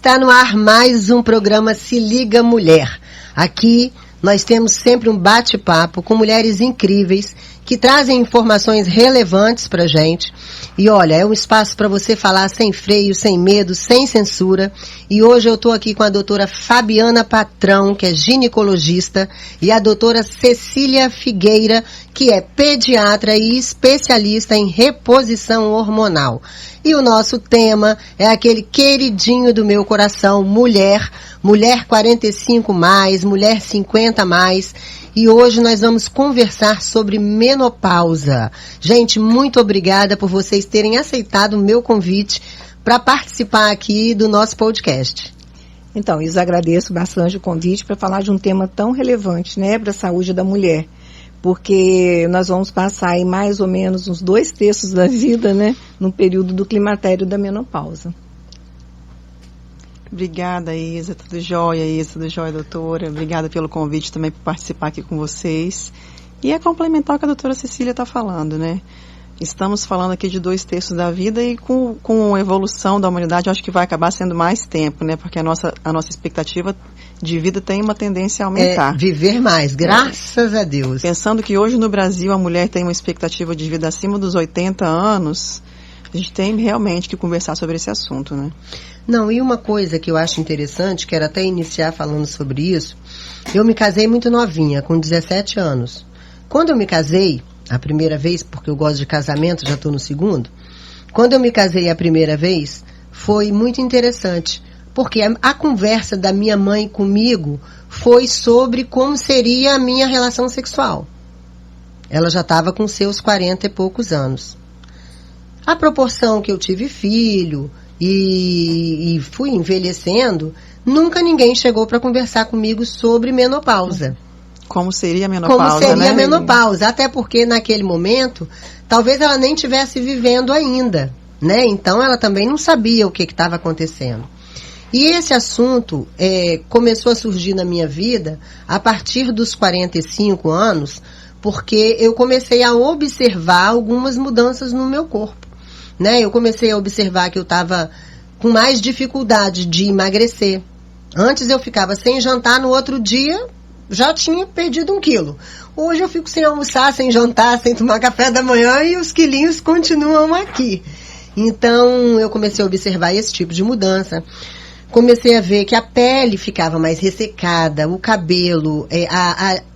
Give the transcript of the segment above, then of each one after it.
Está no ar mais um programa Se Liga Mulher. Aqui nós temos sempre um bate-papo com mulheres incríveis que trazem informações relevantes pra gente. E olha, é um espaço para você falar sem freio, sem medo, sem censura. E hoje eu estou aqui com a doutora Fabiana Patrão, que é ginecologista, e a doutora Cecília Figueira, que é pediatra e especialista em reposição hormonal. E o nosso tema é aquele queridinho do meu coração, mulher 45+, mulher 50+. E hoje nós vamos conversar sobre menopausa. Gente, muito obrigada por vocês terem aceitado o meu convite para participar aqui do nosso podcast. Então, eu agradeço bastante o convite para falar de um tema tão relevante, né, para a saúde da mulher. Porque nós vamos passar aí mais ou menos uns 2/3 da vida, né, no período do climatério da menopausa. Obrigada, Isa, tudo jóia, doutora. Obrigada pelo convite também por participar aqui com vocês. E é complementar o que a doutora Cecília está falando, né? Estamos falando aqui de 2/3 da vida e com a evolução da humanidade, eu acho que vai acabar sendo mais tempo, né? Porque a nossa expectativa de vida tem uma tendência a aumentar. Viver mais, graças a Deus. Pensando que hoje no Brasil a mulher tem uma expectativa de vida acima dos 80 anos, a gente tem realmente que conversar sobre esse assunto, né? Não, e uma coisa que eu acho interessante, quero até iniciar falando sobre isso, eu me casei muito novinha, com 17 anos. Quando eu me casei, a primeira vez, porque eu gosto de casamento, já estou no segundo, quando eu me casei a primeira vez, foi muito interessante, porque a conversa da minha mãe comigo foi sobre como seria a minha relação sexual. Ela já estava com seus 40 e poucos anos. A proporção que eu tive filho e fui envelhecendo, nunca ninguém chegou para conversar comigo sobre menopausa. Como seria a menopausa, Como seria, né, a menopausa, até porque naquele momento, talvez ela nem estivesse vivendo ainda, né? Então ela também não sabia o que estava acontecendo. E esse assunto começou a surgir na minha vida a partir dos 45 anos, porque eu comecei a observar algumas mudanças no meu corpo. Né? Eu comecei a observar que eu estava com mais dificuldade de emagrecer. Antes eu ficava sem jantar, no outro dia já tinha perdido 1 quilo. Hoje eu fico sem almoçar, sem jantar, sem tomar café da manhã e os quilinhos continuam aqui. Então eu comecei a observar esse tipo de mudança. Comecei a ver que a pele ficava mais ressecada, o cabelo,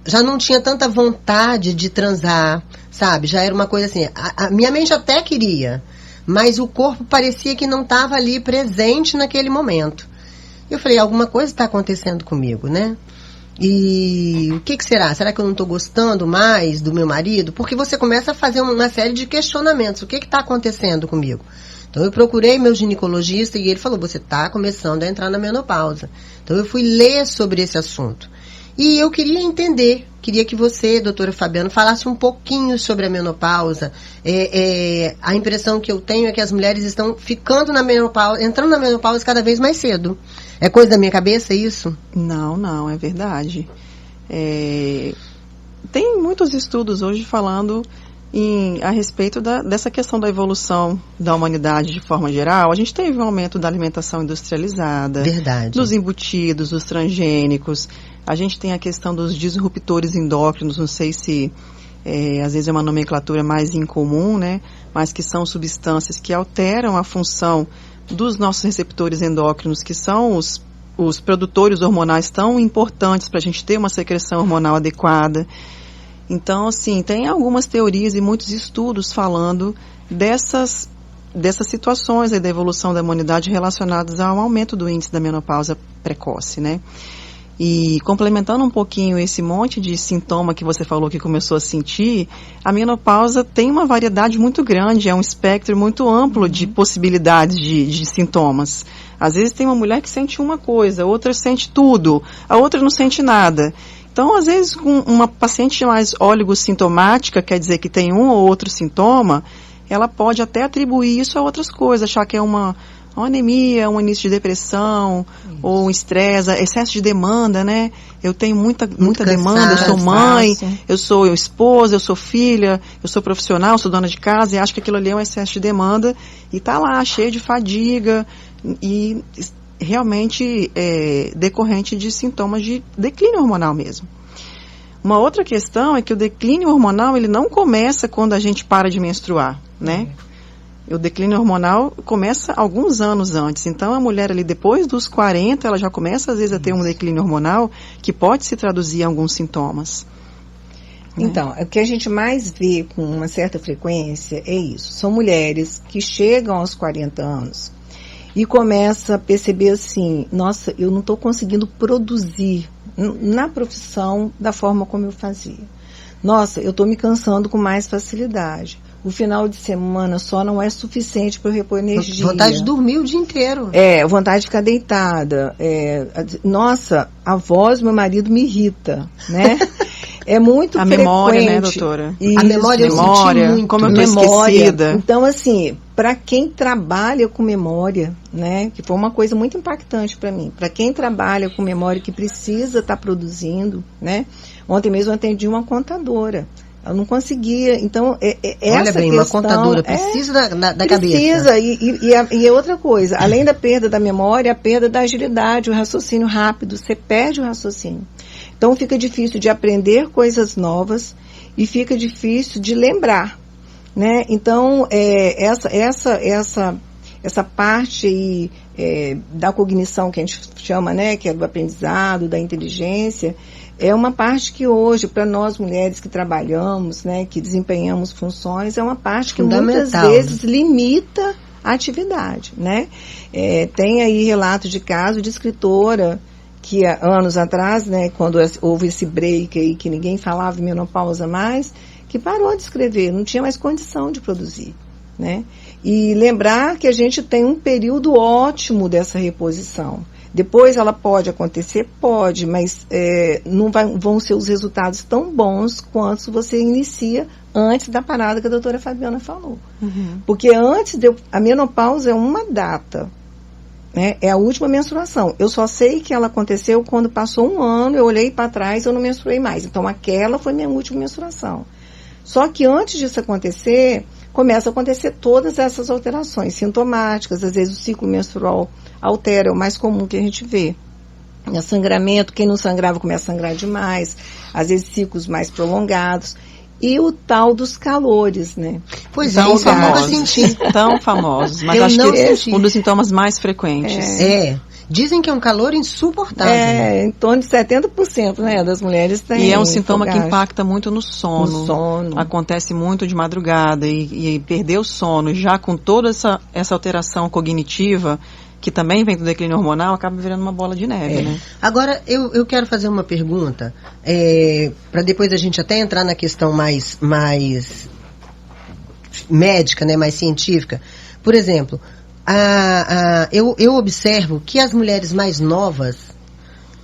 já não tinha tanta vontade de transar, sabe? Já era uma coisa assim, a minha mente até queria, mas o corpo parecia que não estava ali presente naquele momento. Eu falei, alguma coisa está acontecendo comigo, né? E o que será? Será que eu não estou gostando mais do meu marido? Porque você começa a fazer uma série de questionamentos. O que está acontecendo comigo? Então eu procurei meu ginecologista e ele falou, você está começando a entrar na menopausa. Então eu fui ler sobre esse assunto. E eu queria entender, queria que você, doutora Fabiana, falasse um pouquinho sobre a menopausa. A impressão que eu tenho é que as mulheres estão ficando na menopausa, entrando na menopausa cada vez mais cedo. É coisa da minha cabeça isso? Não, é verdade. Tem muitos estudos hoje falando a respeito dessa questão da evolução da humanidade de forma geral. A gente teve um aumento da alimentação industrializada, verdade, dos embutidos, dos transgênicos. A gente tem a questão dos disruptores endócrinos, não sei se às vezes é uma nomenclatura mais incomum, né? Mas que são substâncias que alteram a função dos nossos receptores endócrinos, que são os produtores hormonais tão importantes para a gente ter uma secreção hormonal adequada. Então, assim, tem algumas teorias e muitos estudos falando dessas situações aí da evolução da humanidade relacionadas ao aumento do índice da menopausa precoce, né? E complementando um pouquinho esse monte de sintoma que você falou que começou a sentir, a menopausa tem uma variedade muito grande, é um espectro muito amplo de possibilidades de sintomas. Às vezes tem uma mulher que sente uma coisa, outra sente tudo, a outra não sente nada. Então, às vezes, com uma paciente mais oligosintomática, quer dizer que tem um ou outro sintoma, ela pode até atribuir isso a outras coisas, achar que é uma anemia, um início de depressão, ou um estresse, excesso de demanda, né? Eu tenho muita demanda, eu sou mãe, eu sou esposa, eu sou filha, eu sou profissional, eu sou dona de casa, e acho que aquilo ali é um excesso de demanda, e tá lá, cheio de fadiga, e realmente decorrente de sintomas de declínio hormonal mesmo. Uma outra questão é que o declínio hormonal, ele não começa quando a gente para de menstruar, né? O declínio hormonal começa alguns anos antes. Então, a mulher ali, depois dos 40, ela já começa, às vezes, a ter um declínio hormonal que pode se traduzir em alguns sintomas. Então, o que a gente mais vê com uma certa frequência é isso. São mulheres que chegam aos 40 anos e começam a perceber assim, nossa, eu não estou conseguindo produzir na profissão da forma como eu fazia. Nossa, eu estou me cansando com mais facilidade. O final de semana só não é suficiente para eu repor energia. Vontade de dormir o dia inteiro. Vontade de ficar deitada. Nossa, a voz do meu marido me irrita, né? É muito frequente. A memória, né, doutora? Isso. A memória eu senti muito. Como eu tô esquecida. Então, assim, para quem trabalha com memória, né, que foi uma coisa muito impactante para mim, para quem trabalha com memória que precisa estar produzindo, né? Ontem mesmo eu atendi uma contadora. Eu não conseguia, então essa Olha bem, questão, uma contadora precisa da cabeça. Precisa, e outra coisa, além da perda da memória, a perda da agilidade, o raciocínio rápido, você perde o raciocínio. Então fica difícil de aprender coisas novas e fica difícil de lembrar, né? Então essa parte aí, da cognição que a gente chama, né, que é do aprendizado, da inteligência, é uma parte que hoje, para nós mulheres que trabalhamos, né, que desempenhamos funções, é uma parte que muitas vezes limita a atividade, né? Tem aí relato de caso de escritora que há anos atrás, né, quando houve esse break aí, que ninguém falava em menopausa mais, que parou de escrever, não tinha mais condição de produzir, né? E lembrar que a gente tem um período ótimo dessa reposição. Depois ela pode acontecer? Pode, mas não vão ser os resultados tão bons quanto você inicia antes da parada que a doutora Fabiana falou. Uhum. Porque a menopausa é uma data, né? É a última menstruação. Eu só sei que ela aconteceu quando passou um ano, eu olhei para trás e eu não menstruei mais. Então aquela foi minha última menstruação. Só que antes disso acontecer, começa a acontecer todas essas alterações sintomáticas. Às vezes o ciclo menstrual altera, é o mais comum que a gente vê. Sangramento, quem não sangrava começa a sangrar demais, às vezes ciclos mais prolongados. E o tal dos calores, né? Pois é, isso eu nunca senti. Tão famosos, mas acho que é um dos sintomas mais frequentes. Dizem que é um calor insuportável. Em torno de 70%, né, das mulheres têm. E é um sintoma que impacta muito no sono. Acontece muito de madrugada e perder o sono, já com toda essa alteração cognitiva, que também vem do declínio hormonal, acaba virando uma bola de neve, né? Agora, eu quero fazer uma pergunta, para depois a gente até entrar na questão mais médica, né, mais científica. Por exemplo, eu observo que as mulheres mais novas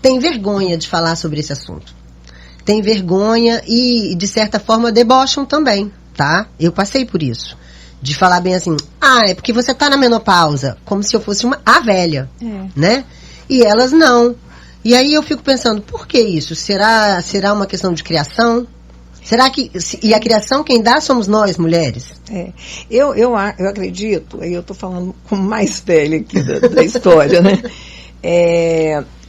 têm vergonha de falar sobre esse assunto. Têm vergonha e, de certa forma, debocham também, tá? Eu passei por isso. De falar bem assim, é porque você tá na menopausa, como se eu fosse a velha, né? E elas não. E aí eu fico pensando, por que isso? Será uma questão de criação? Será que... E a criação quem dá somos nós, mulheres? Eu acredito, aí eu tô falando como mais velha aqui da história, né?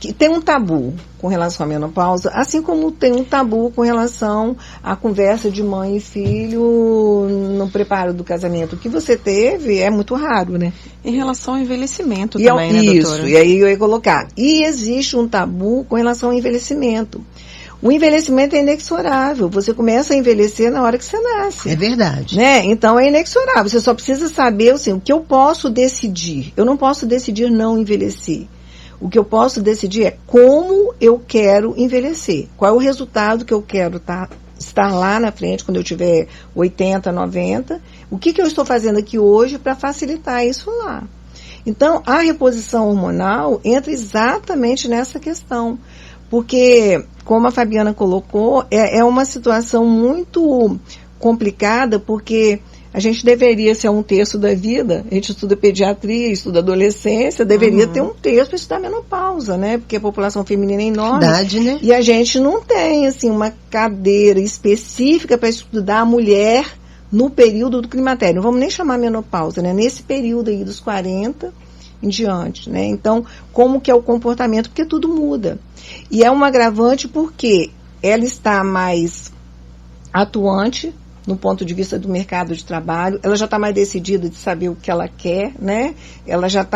Que tem um tabu com relação à menopausa, assim como tem um tabu com relação à conversa de mãe e filho no preparo do casamento. O que você teve é muito raro, né? Em relação ao envelhecimento também, né, doutora? Isso, e aí eu ia colocar. E existe um tabu com relação ao envelhecimento. O envelhecimento é inexorável. Você começa a envelhecer na hora que você nasce. É verdade. Né? Então é inexorável. Você só precisa saber assim, o que eu posso decidir. Eu não posso decidir não envelhecer. O que eu posso decidir é como eu quero envelhecer. Qual é o resultado que eu quero estar lá na frente, quando eu tiver 80, 90. O que eu estou fazendo aqui hoje para facilitar isso lá. Então, a reposição hormonal entra exatamente nessa questão. Porque, como a Fabiana colocou, é uma situação muito complicada, porque a gente deveria ser 1/3 da vida, a gente estuda pediatria, estuda adolescência, deveria ter 1/3 para estudar menopausa, né? Porque a população feminina é enorme. Verdade, né? E a gente não tem, assim, uma cadeira específica para estudar a mulher no período do climatério. Não vamos nem chamar menopausa, né? Nesse período aí dos 40, em diante, né? Então, como que é o comportamento? Porque tudo muda. E é um agravante porque ela está mais atuante no ponto de vista do mercado de trabalho, ela já está mais decidida de saber o que ela quer, né? Ela já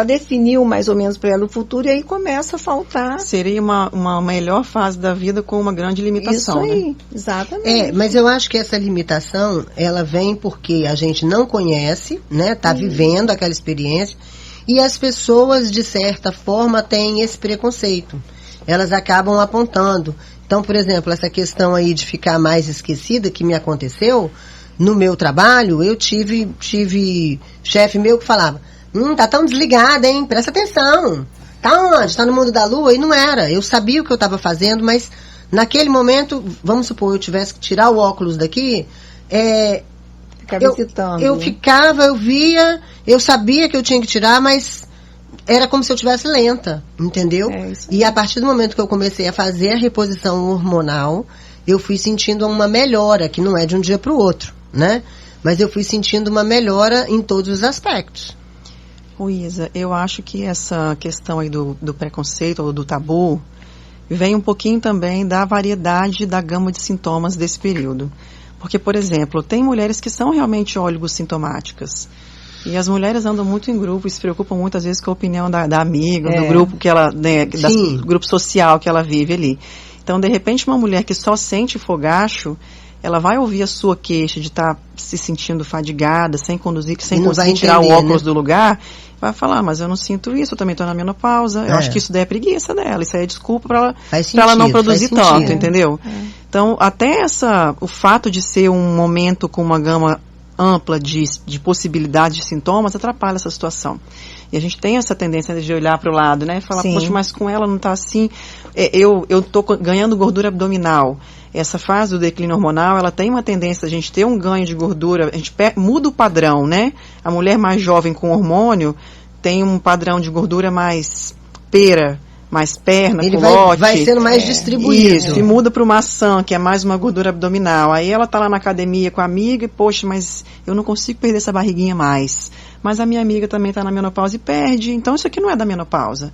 definiu mais ou menos para ela o futuro e aí começa a faltar. Seria uma melhor fase da vida com uma grande limitação, isso aí, né? Exatamente. Mas eu acho que essa limitação, ela vem porque a gente não conhece, né? Tá vivendo aquela experiência e as pessoas, de certa forma, têm esse preconceito. Elas acabam apontando. Então, por exemplo, essa questão aí de ficar mais esquecida que me aconteceu, no meu trabalho, eu tive chefe meu que falava, tá tão desligada, hein? Presta atenção. Tá onde? Tá no mundo da lua? E não era. Eu sabia o que eu estava fazendo, mas naquele momento, vamos supor, eu tivesse que tirar o óculos daqui, eu ficava, eu via, eu sabia que eu tinha que tirar, mas era como se eu estivesse lenta, entendeu? E a partir do momento que eu comecei a fazer a reposição hormonal, eu fui sentindo uma melhora, que não é de um dia para o outro, né? Mas eu fui sentindo uma melhora em todos os aspectos. Isa, eu acho que essa questão aí do preconceito ou do tabu vem um pouquinho também da variedade da gama de sintomas desse período. Porque, por exemplo, tem mulheres que são realmente oligossintomáticas. E as mulheres andam muito em grupo e se preocupam muitas vezes com a opinião da amiga, do grupo que ela, né, do grupo social que ela vive ali. Então, de repente, uma mulher que só sente fogacho, ela vai ouvir a sua queixa de estar se sentindo fadigada, sem conseguir tirar o óculos do lugar, vai falar, mas eu não sinto isso, eu também estou na menopausa, eu acho que isso daí é preguiça dela, isso aí é desculpa para ela não produzir tanto, entendeu? Então, até o fato de ser um momento com uma gama ampla de possibilidades de sintomas atrapalha essa situação. E a gente tem essa tendência de olhar para o lado, né? E falar, poxa, mas com ela não está assim. Eu estou ganhando gordura abdominal. Essa fase do declínio hormonal, ela tem uma tendência a gente ter um ganho de gordura, a gente muda o padrão, né? A mulher mais jovem com hormônio tem um padrão de gordura mais mais perna, ele culote. Vai sendo mais distribuído. Isso, e muda para o maçã, que é mais uma gordura abdominal. Aí ela tá lá na academia com a amiga e, poxa, mas eu não consigo perder essa barriguinha mais. Mas a minha amiga também tá na menopausa e perde. Então isso aqui não é da menopausa.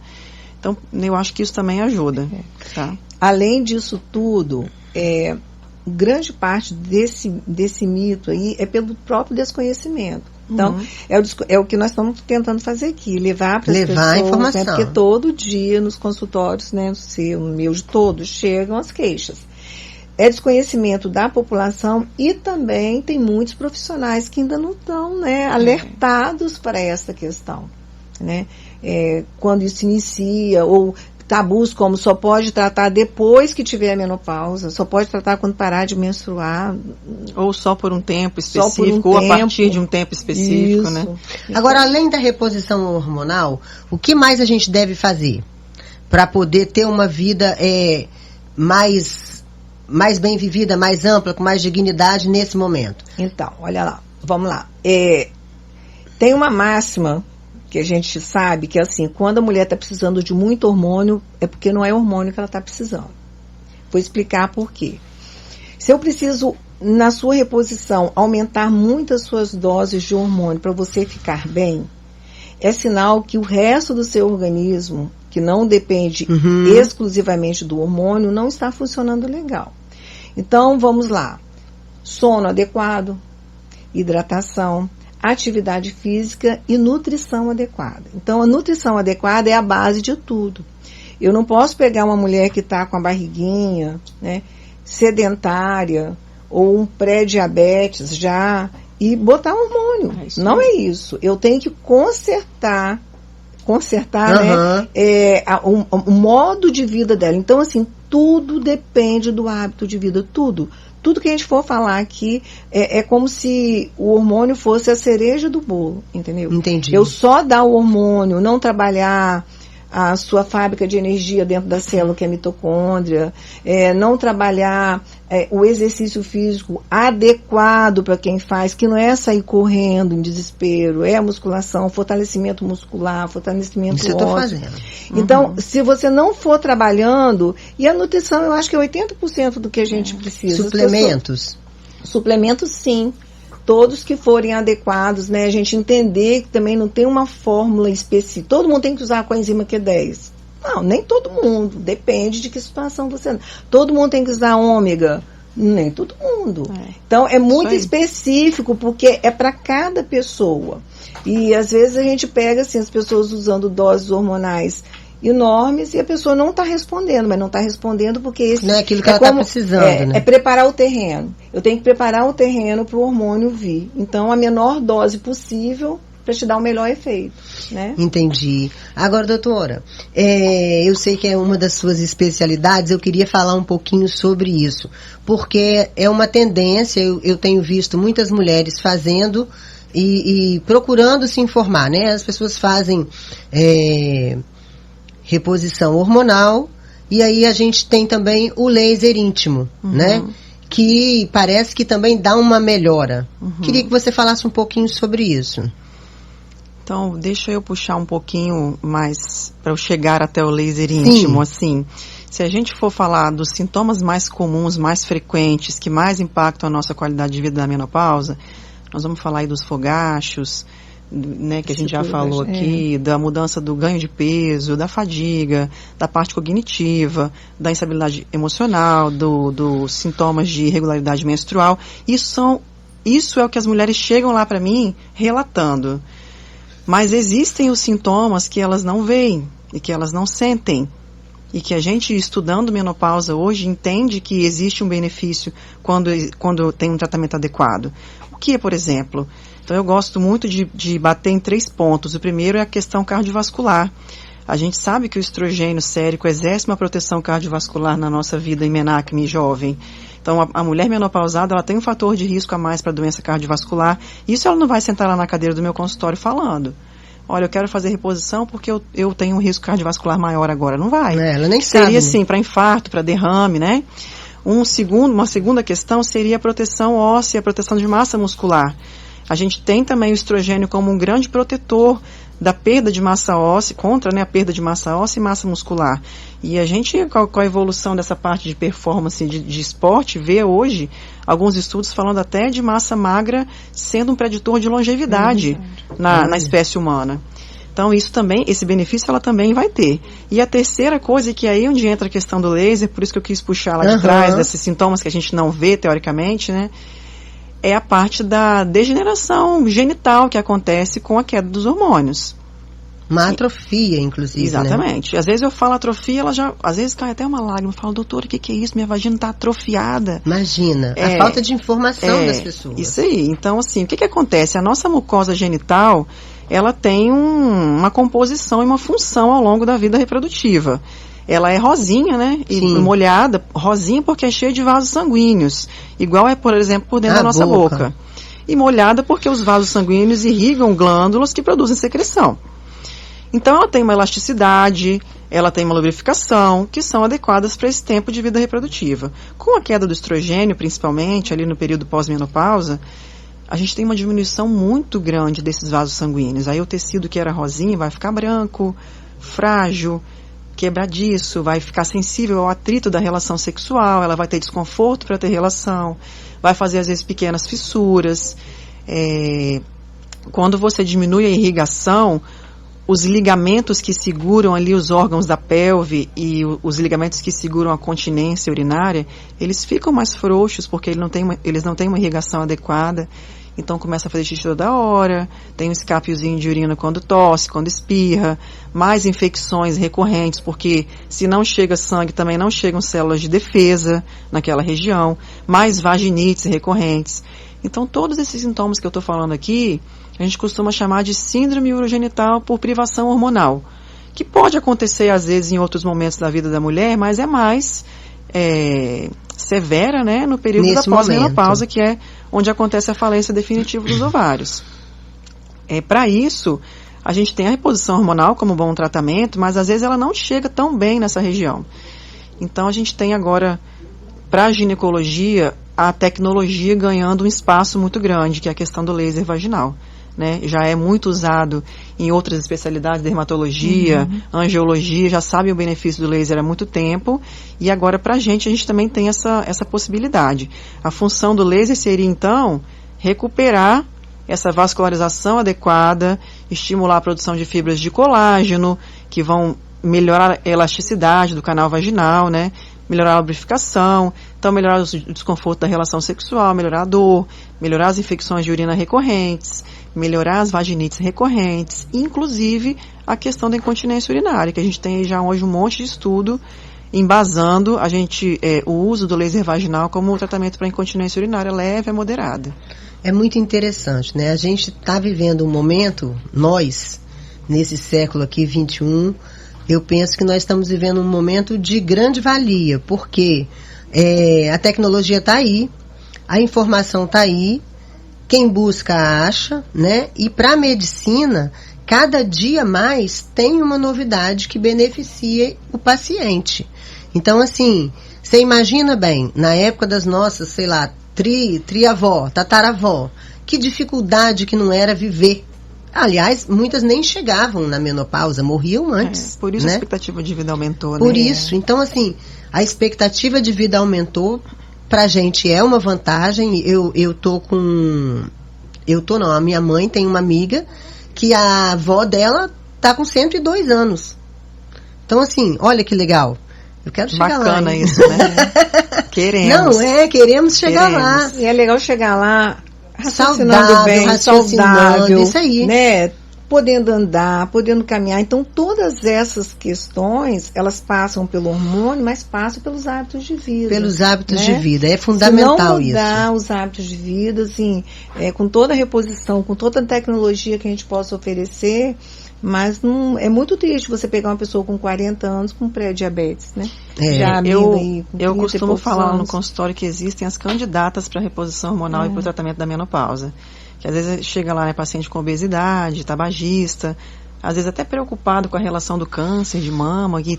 Então eu acho que isso também ajuda. Tá? Além disso tudo, grande parte desse mito aí é pelo próprio desconhecimento. Então, é o que nós estamos tentando fazer aqui, levar para as pessoas, a informação. Né, porque todo dia nos consultórios, né, no meu de todos, chegam as queixas. É desconhecimento da população e também tem muitos profissionais que ainda não estão, né, alertados para essa questão, né? Quando isso inicia, ou tabus como só pode tratar depois que tiver a menopausa, só pode tratar quando parar de menstruar. Ou só por um tempo específico, ou a partir de um tempo específico, isso, né? Agora, além da reposição hormonal, o que mais a gente deve fazer para poder ter uma vida mais bem vivida, mais ampla, com mais dignidade nesse momento? Então, olha lá, vamos lá. Tem uma máxima que a gente sabe que, assim, quando a mulher está precisando de muito hormônio, é porque não é hormônio que ela está precisando. Vou explicar por quê. Se eu preciso, na sua reposição, aumentar muito as suas doses de hormônio para você ficar bem, é sinal que o resto do seu organismo, que não depende exclusivamente do hormônio, não está funcionando legal. Então, vamos lá. Sono adequado, hidratação, atividade física e nutrição adequada. Então, a nutrição adequada é a base de tudo. Eu não posso pegar uma mulher que está com a barriguinha, né, sedentária, ou um pré-diabetes já, e botar hormônio. Não é isso. Eu tenho que consertar né, o modo de vida dela. Então, assim, tudo depende do hábito de vida, tudo. Tudo que a gente for falar aqui é como se o hormônio fosse a cereja do bolo, entendeu? Entendi. Eu só dar o hormônio, não trabalhar a sua fábrica de energia dentro da célula, que é a mitocôndria, não trabalhar o exercício físico adequado para quem faz, que não é sair correndo em desespero, é a musculação, fortalecimento muscular, fortalecimento ósseo. Isso eu estou fazendo. Então, se você não for trabalhando, e a nutrição eu acho que é 80% do que a gente precisa. Suplementos? Suplementos, sim. todos que forem adequados, né? A gente entender que também não tem uma fórmula específica. Todo mundo tem que usar a coenzima Q10. Não, nem todo mundo. Depende de que situação você... Todo mundo tem que usar ômega. Nem todo mundo. Então, é muito específico, porque é para cada pessoa. E, às vezes, a gente pega, assim, as pessoas usando doses hormonais enormes e a pessoa não está respondendo, mas não está respondendo porque esse não é aquilo que ela está precisando, né? É preparar o terreno. Eu tenho que preparar o terreno para o hormônio vir. Então, a menor dose possível para te dar o melhor efeito, né? Entendi. Agora, doutora, eu sei que é uma das suas especialidades, eu queria falar um pouquinho sobre isso, porque é uma tendência, eu tenho visto muitas mulheres fazendo e procurando se informar, né? As pessoas fazem reposição hormonal e aí a gente tem também o laser íntimo, né? Que parece que também dá uma melhora. Queria que você falasse um pouquinho sobre isso. Então, deixa eu puxar um pouquinho mais para eu chegar até o laser íntimo, assim. Se a gente for falar dos sintomas mais comuns, mais frequentes, que mais impactam a nossa qualidade de vida da menopausa, nós vamos falar aí dos fogachos, né, que a gente já falou aqui, da mudança do ganho de peso, da fadiga, da parte cognitiva, da instabilidade emocional, dos sintomas de irregularidade menstrual. Isso é o que as mulheres chegam lá para mim relatando. Mas existem os sintomas que elas não veem e que elas não sentem. E que a gente, estudando menopausa hoje, entende que existe um benefício quando tem um tratamento adequado. O que é, por exemplo? Então, eu gosto muito de bater em 3 pontos. O primeiro é a questão cardiovascular. A gente sabe que o estrogênio sérico exerce uma proteção cardiovascular na nossa vida em menacme jovem. Então, a mulher menopausada, ela tem um fator de risco a mais para doença cardiovascular. Isso ela não vai sentar lá na cadeira do meu consultório falando. Olha, eu quero fazer reposição porque eu tenho um risco cardiovascular maior agora. Não vai. Ela nem sabe. Seria, assim, para infarto, para derrame, né? Uma segunda questão seria a proteção óssea, a proteção de massa muscular. A gente tem também o estrogênio como um grande protetor da perda de massa óssea, contra, né, a perda de massa óssea e massa muscular. E a gente, com a evolução dessa parte de performance de esporte, vê hoje alguns estudos falando até de massa magra sendo um preditor de longevidade na espécie humana. Então, isso também, esse benefício ela também vai ter. E a terceira coisa, que aí onde entra a questão do laser, por isso que eu quis puxar lá de trás, desses sintomas que a gente não vê teoricamente, né, é a parte da degeneração genital que acontece com a queda dos hormônios. Uma atrofia, inclusive. Exatamente. Né? Às vezes eu falo atrofia, às vezes cai até uma lágrima. Eu falo, doutora, o que é isso? Minha vagina está atrofiada. Imagina, a falta de informação das pessoas. Isso aí. Então, assim, o que acontece? A nossa mucosa genital, ela tem uma composição e uma função ao longo da vida reprodutiva. Ela é rosinha, né? E molhada, rosinha porque é cheia de vasos sanguíneos. Igual é, por exemplo, por dentro da nossa boca. E molhada porque os vasos sanguíneos irrigam glândulas que produzem secreção. Então, ela tem uma elasticidade, ela tem uma lubrificação, que são adequadas para esse tempo de vida reprodutiva. Com a queda do estrogênio, principalmente, ali no período pós-menopausa, a gente tem uma diminuição muito grande desses vasos sanguíneos. Aí o tecido que era rosinha vai ficar branco, frágil, quebradiço, vai ficar sensível ao atrito da relação sexual, ela vai ter desconforto para ter relação, vai fazer às vezes pequenas fissuras. Quando você diminui a irrigação, os ligamentos que seguram ali os órgãos da pelve e os ligamentos que seguram a continência urinária, eles ficam mais frouxos porque eles não têm uma irrigação adequada. Então começa a fazer xixi toda hora, tem um escapiozinho de urina quando tosse, quando espirra, mais infecções recorrentes, porque se não chega sangue também não chegam células de defesa naquela região, mais vaginites recorrentes. Então todos esses sintomas que eu estou falando aqui, a gente costuma chamar de síndrome urogenital por privação hormonal, que pode acontecer às vezes em outros momentos da vida da mulher, mas é mais severa, né, no período da pós-menopausa, que é onde acontece a falência definitiva dos ovários. Para isso, a gente tem a reposição hormonal como bom tratamento, mas às vezes ela não chega tão bem nessa região. Então a gente tem agora, para a ginecologia, a tecnologia ganhando um espaço muito grande, que é a questão do laser vaginal. Né, já é muito usado em outras especialidades, dermatologia, angiologia, já sabem o benefício do laser há muito tempo, e agora para a gente também tem essa possibilidade. A função do laser seria, então, recuperar essa vascularização adequada, estimular a produção de fibras de colágeno, que vão melhorar a elasticidade do canal vaginal, né? Melhorar a lubrificação, então melhorar o desconforto da relação sexual, melhorar a dor, melhorar as infecções de urina recorrentes, melhorar as vaginites recorrentes, inclusive a questão da incontinência urinária, que a gente tem já hoje um monte de estudo embasando o uso do laser vaginal como tratamento para incontinência urinária leve a moderada. É muito interessante, né? A gente está vivendo um momento, nós, nesse século aqui, 21, eu penso que nós estamos vivendo um momento de grande valia, porque a tecnologia está aí, a informação está aí, quem busca acha, né? E para a medicina, cada dia mais tem uma novidade que beneficia o paciente. Então, assim, você imagina bem, na época das nossas, sei lá, triavó, tataravó, que dificuldade que não era viver. Aliás, muitas nem chegavam na menopausa, morriam antes. Por isso, né? A expectativa de vida aumentou, né? Por isso. Então, assim, a expectativa de vida aumentou. Pra gente é uma vantagem. A minha mãe tem uma amiga que a avó dela tá com 102 anos. Então, assim, olha que legal. Eu quero chegar lá. Bacana isso, né? Queremos. Não, queremos chegar lá. E é legal chegar lá saudável, isso aí, né? Podendo andar, podendo caminhar. Então, todas essas questões, elas passam pelo hormônio, mas passam pelos hábitos de vida. Pelos hábitos, né? de vida. É fundamental isso. Se não mudar os hábitos de vida, assim, com toda a reposição, com toda a tecnologia que a gente possa oferecer, mas não, é muito triste você pegar uma pessoa com 40 anos com pré-diabetes, né? Eu costumo falar no consultório que existem as candidatas para reposição hormonal e para o tratamento da menopausa. Que às vezes chega lá, né, paciente com obesidade, tabagista, às vezes até preocupado com a relação do câncer de mama, que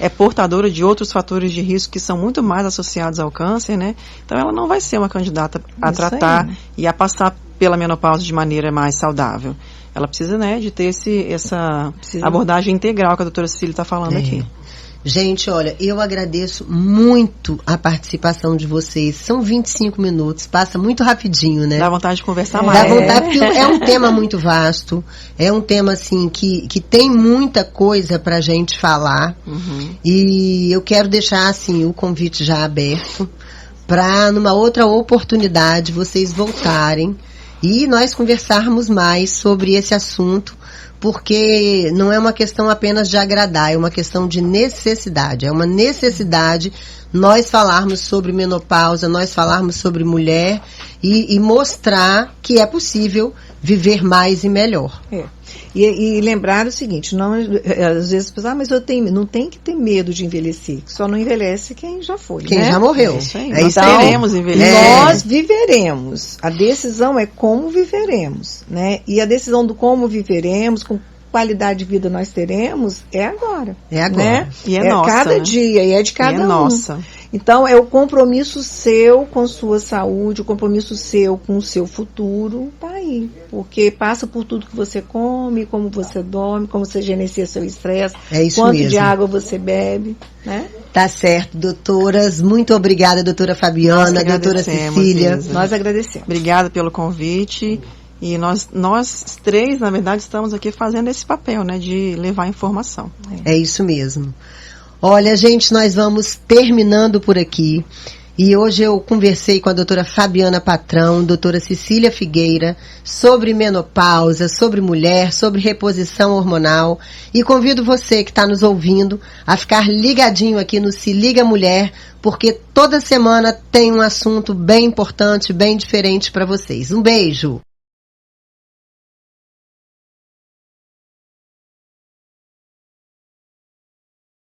é portadora de outros fatores de risco que são muito mais associados ao câncer, né? Então ela não vai ser uma candidata a tratar e a passar pela menopausa de maneira mais saudável. Ela precisa, né, de ter essa abordagem integral que a doutora Cecília está falando aqui. Gente, olha, eu agradeço muito a participação de vocês. São 25 minutos, passa muito rapidinho, né? Dá vontade de conversar mais. Dá vontade, porque é um tema muito vasto, é um tema, assim, que tem muita coisa pra gente falar. E eu quero deixar, assim, o convite já aberto para, numa outra oportunidade, vocês voltarem e nós conversarmos mais sobre esse assunto, porque não é uma questão apenas de agradar, é uma questão de necessidade. É uma necessidade nós falarmos sobre menopausa, nós falarmos sobre mulher e mostrar que é possível viver mais e melhor. E lembrar o seguinte, não, às vezes as pessoas, mas não tem que ter medo de envelhecer, só não envelhece quem já foi, quem né? já morreu. Nós teremos envelhecer. Nós viveremos. A decisão é como viveremos, né? E a decisão do como viveremos, com qualidade de vida nós teremos, é agora. É agora. Né? E é nossa, cada dia, e é de cada um. Nossa. Então, é o compromisso seu com sua saúde, o compromisso seu com o seu futuro, tá aí. Porque passa por tudo que você come, como você dorme, como você gerencia seu estresse, quanto de água você bebe, né? Tá certo, doutoras. Muito obrigada, doutora Fabiana, doutora Cecília. Nós agradecemos. Obrigada pelo convite. E nós três, na verdade, estamos aqui fazendo esse papel, né, de levar informação. É isso mesmo. Olha, gente, nós vamos terminando por aqui. E hoje eu conversei com a doutora Fabiana Patrão, doutora Cecília Figueira, sobre menopausa, sobre mulher, sobre reposição hormonal. E convido você que está nos ouvindo a ficar ligadinho aqui no Se Liga Mulher, porque toda semana tem um assunto bem importante, bem diferente para vocês. Um beijo!